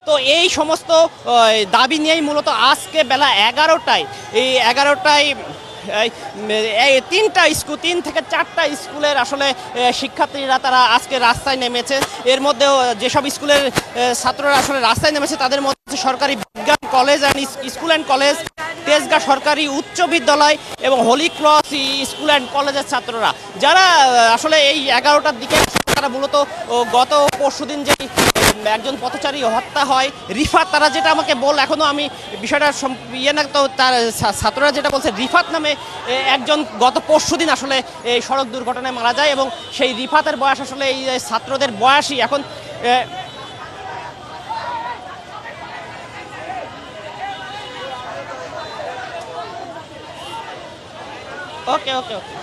তো এই সমস্ত দাবি নিয়েই মূলত আজকে বেলা 11টায় এই তিন থেকে চারটা স্কুলের আসলে শিক্ষার্থীরা তারা আজকে রাস্তায় নেমেছে। এর মধ্যেও যেসব স্কুলের ছাত্ররা আসলে রাস্তায় নেমেছে তাদের মধ্যে সরকারি বিজ্ঞান college and school and college, Tejgaon সরকারি উচ্চ বিদ্যালয় এবং হোলি ক্রস স্কুল অ্যান্ড কলেজের ছাত্ররা, যারা আসলে এই 11টার দিকে তারা মূলত গত পরশুদিন যে একজন পথচারী হত্যা হয় রিফাত, তারা যেটা আমাকে এখনো আমি বিষয়টা না, তো তার ছাত্ররা যেটা বলছে রিফাত নামে একজন গত পরশুদিন আসলে এই সড়ক দুর্ঘটনায় মারা যায় এবং সেই রিফাতের বয়স আসলে এই ছাত্রদের বয়সই এখন ওকে ওকে ওকে